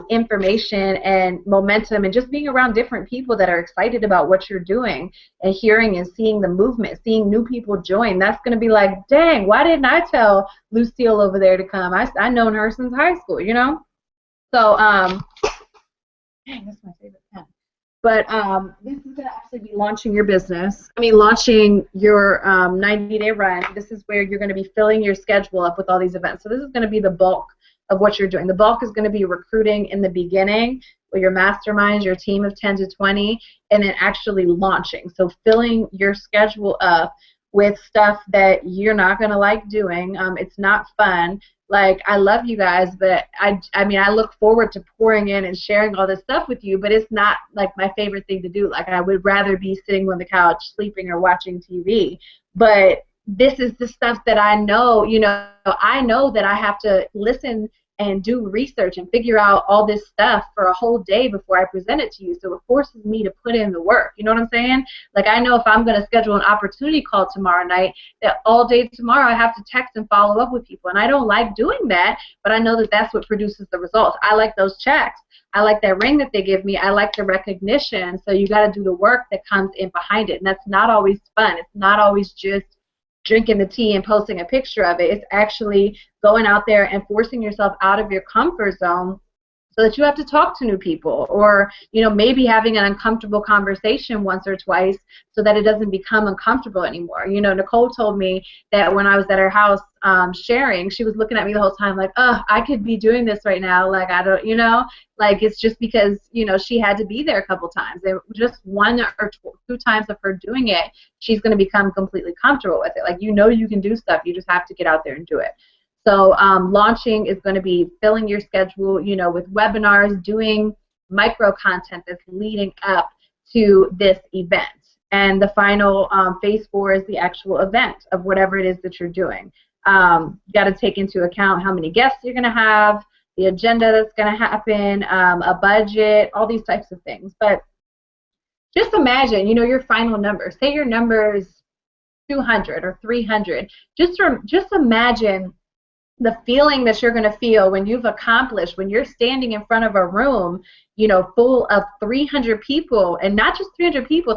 information and momentum, and just being around different people that are excited about what you're doing, and hearing and seeing the movement, seeing new people join. That's going to be like, dang, why didn't I tell Lucille over there to come? I've known her since high school, So, dang, that's my favorite pen. But this is going to actually be launching your business. Launching your 90-day run. This is where you're going to be filling your schedule up with all these events. So this is going to be the bulk of what you're doing. The bulk is going to be recruiting in the beginning with your masterminds, your team of 10 to 20, and then actually launching. So filling your schedule up with stuff that you're not going to like doing. It's not fun. Like, I love you guys, but I look forward to pouring in and sharing all this stuff with you, but it's not like my favorite thing to do. Like, I would rather be sitting on the couch sleeping or watching TV. But this is the stuff that I know, I know that I have to listen and do research and figure out all this stuff for a whole day before I present it to you. So it forces me to put in the work. You know what I'm saying? Like, I know if I'm going to schedule an opportunity call tomorrow night, that all day tomorrow I have to text and follow up with people. And I don't like doing that, but I know that that's what produces the results. I like those checks. I like that ring that they give me. I like the recognition. So you got to do the work that comes in behind it. And that's not always fun. It's not always just drinking the tea and posting a picture of it. It's actually going out there and forcing yourself out of your comfort zone so that you have to talk to new people, or, you know, maybe having an uncomfortable conversation once or twice so that it doesn't become uncomfortable anymore. You know, Nicole told me that when I was at her house sharing, she was looking at me the whole time like, oh, I could be doing this right now. Like, I don't, you know, like, it's just because, you know, she had to be there a couple times. And just one or two times of her doing it, she's going to become completely comfortable with it. Like, you know, you can do stuff. You just have to get out there and do it. So launching is going to be filling your schedule, you know, with webinars, doing micro content that's leading up to this event. And the final phase 4 is the actual event of whatever it is that you're doing. You got to take into account how many guests you're going to have, the agenda that's going to happen, a budget, all these types of things. But just imagine, you know, your final number. Say your number is 200 or 300. Just imagine the feeling that you're going to feel when you've accomplished, when you're standing in front of a room, you know, full of 300 people, and not just 300 people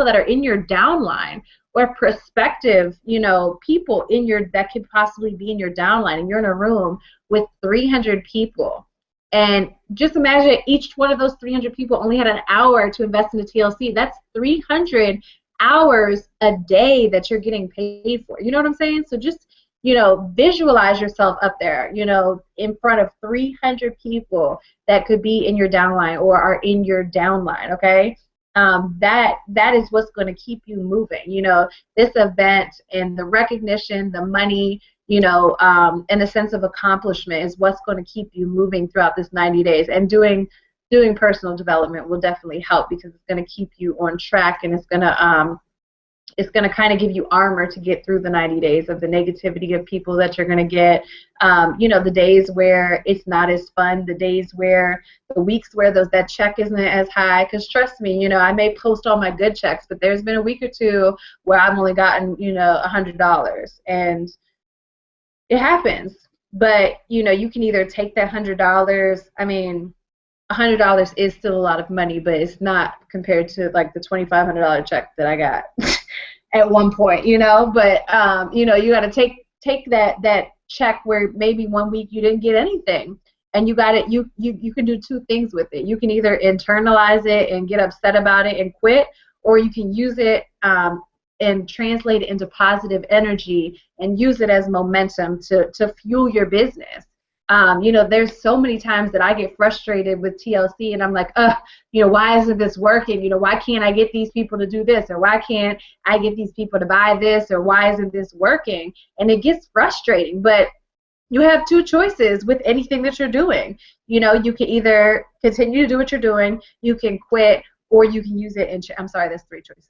that are in your downline or prospective, you know, people in your, that could possibly be in your downline, and you're in a room with 300 people. And just imagine each one of those 300 people only had an hour to invest in a TLC. That's 300 hours a day that you're getting paid for. You know what I'm saying? So just, you know, visualize yourself up there, you know, in front of 300 people that could be in your downline or are in your downline, okay? That is what's going to keep you moving. You know, this event and the recognition, the money, you know, and the sense of accomplishment is what's going to keep you moving throughout this 90 days. And doing personal development will definitely help, because it's going to keep you on track, and it's going to kind of give you armor to get through the 90 days of the negativity of people that you're going to get, you know, the days where it's not as fun, the days where, the weeks where that check isn't as high, because trust me, you know, I may post all my good checks, but there's been a week or two where I've only gotten, you know, $100, and it happens. But, you know, you can either take that $100, I mean, $100 is still a lot of money, but it's not compared to like the $2,500 check that I got at one point, you know. But you know, you got to take that check where maybe one week you didn't get anything, and you got it. You can do two things with it. You can either internalize it and get upset about it and quit, or you can use it and translate it into positive energy and use it as momentum to fuel your business. You know, there's so many times that I get frustrated with TLC, and I'm like, you know, why isn't this working? You know, why can't I get these people to do this? Or why can't I get these people to buy this? Or why isn't this working? And it gets frustrating, but you have two choices with anything that you're doing. You know, you can either continue to do what you're doing, you can quit, or you can use it. I'm sorry, there's three choices.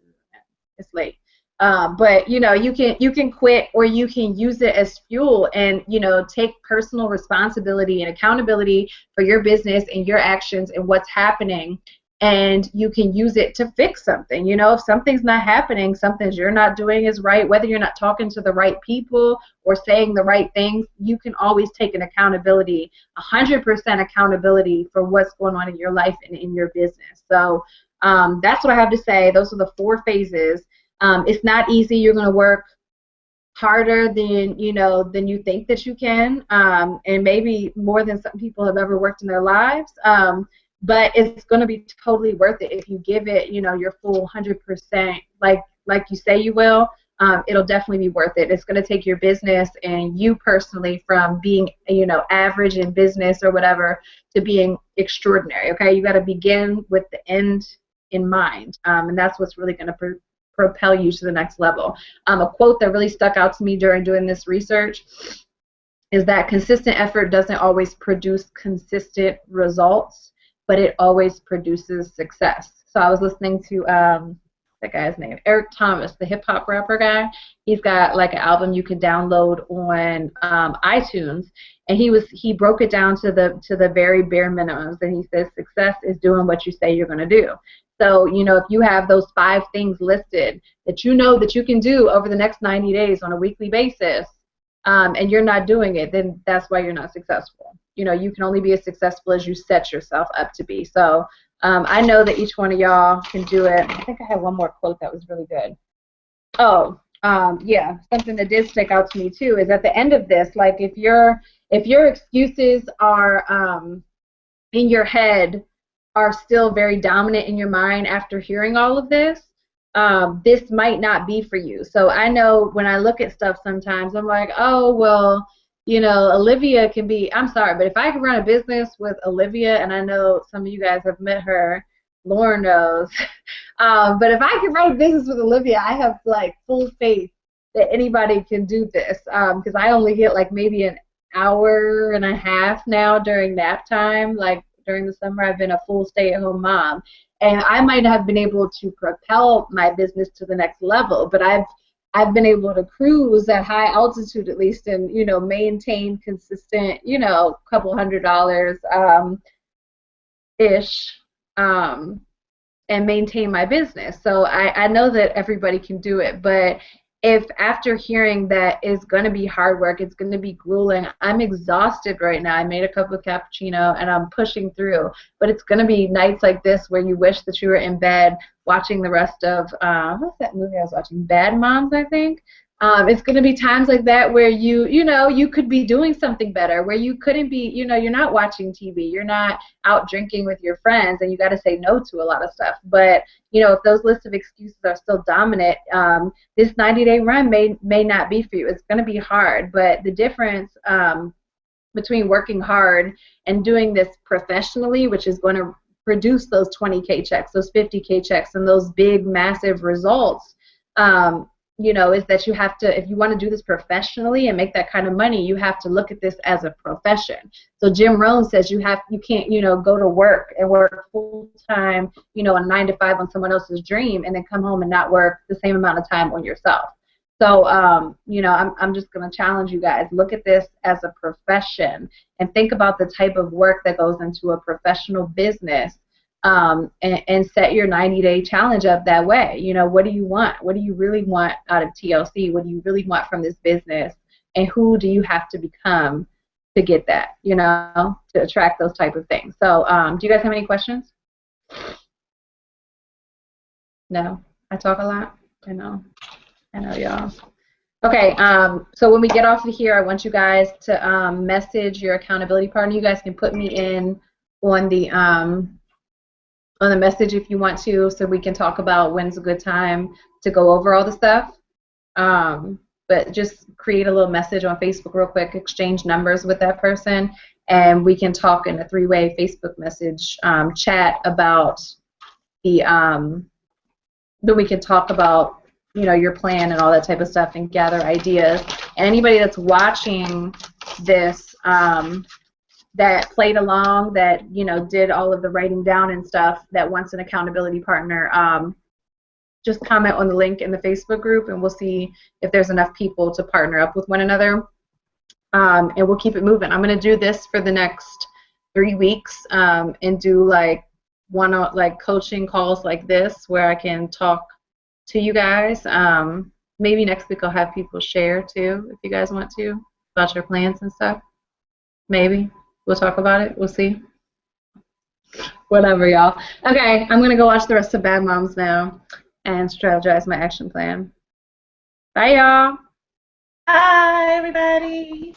It's late. But you know, you can quit, or you can use it as fuel and, you know, take personal responsibility and accountability for your business and your actions and what's happening, and you can use it to fix something. You know, if something's not happening, something you're not doing is right, whether you're not talking to the right people or saying the right things, you can always take an accountability, 100% accountability for what's going on in your life and in your business. So that's what I have to say. Those are the 4 phases. It's not easy. You're going to work harder than you think that you can, and maybe more than some people have ever worked in their lives. But it's going to be totally worth it if you give it, you know, your full 100%, like you say you will. It'll definitely be worth it. It's going to take your business and you personally from being, you know, average in business or whatever to being extraordinary. Okay, you got to begin with the end in mind, and that's what's really going to propel you to the next level. A quote that really stuck out to me during doing this research is that consistent effort doesn't always produce consistent results, but it always produces success. So I was listening to that guy's name? Eric Thomas, the hip hop rapper guy. He's got like an album you can download on iTunes, and he broke it down to the very bare minimums. And he says success is doing what you say you're going to do. So, if you have those 5 things listed that you know that you can do over the next 90 days on a weekly basis, and you're not doing it, then that's why you're not successful. You can only be as successful as you set yourself up to be. So I know that each one of y'all can do it. I think I had one more quote that was really good. Oh, yeah, something that did stick out to me too is at the end of this, like if your excuses are in your head are still very dominant in your mind after hearing all of this, this might not be for you. So I know when I look at stuff sometimes, I'm like, oh, well, Olivia can be, I'm sorry, but if I could run a business with Olivia, and I know some of you guys have met her, Lauren knows, but if I could run a business with Olivia, I have like full faith that anybody can do this, because I only get like maybe an hour and a half now during nap time. Like during the summer, I've been a full stay-at-home mom, and I might have been able to propel my business to the next level, but I've been able to cruise at high altitude at least, and maintain consistent, couple $100 ish, and maintain my business. So I know that everybody can do it, but if after hearing that it's going to be hard work, it's going to be grueling, I'm exhausted right now. I made a cup of cappuccino and I'm pushing through, but it's going to be nights like this where you wish that you were in bed watching the rest of, what's that movie I was watching? Bad Moms, I think. It's going to be times like that where you could be doing something better, where you couldn't be, you're not watching TV, you're not out drinking with your friends, and you got to say no to a lot of stuff. But, if those lists of excuses are still dominant, this 90-day run may not be for you. It's going to be hard, but the difference between working hard and doing this professionally, which is going to produce those 20K checks, those 50K checks, and those big, massive results, is that you have to, if you want to do this professionally and make that kind of money, you have to look at this as a profession. So Jim Rohn says you can't, go to work and work full time, a 9 to 5 on someone else's dream, and then come home and not work the same amount of time on yourself. So, I'm just going to challenge you guys. Look at this as a profession and think about the type of work that goes into a professional business. And set your 90-day challenge up that way. What do you want? What do you really want out of TLC? What do you really want from this business? And who do you have to become to get that, to attract those type of things? So do you guys have any questions? No? I talk a lot? I know, y'all. Okay, so when we get off of here, I want you guys to message your accountability partner. You guys can put me in on the message if you want to, so we can talk about when's a good time to go over all the stuff. But just create a little message on Facebook real quick, exchange numbers with that person, and we can talk in a 3-way Facebook message chat about then we can talk about your plan and all that type of stuff and gather ideas. And anybody that's watching this that played along, that did all of the writing down and stuff, that wants an accountability partner, just comment on the link in the Facebook group, and we'll see if there's enough people to partner up with one another, and we'll keep it moving. I'm going to do this for the next 3 weeks, and do like coaching calls like this where I can talk to you guys. Maybe next week I'll have people share too, if you guys want to, about your plans and stuff. Maybe. We'll talk about it. We'll see. Whatever, y'all. Okay, I'm going to go watch the rest of Bad Moms now and strategize my action plan. Bye, y'all. Bye, everybody.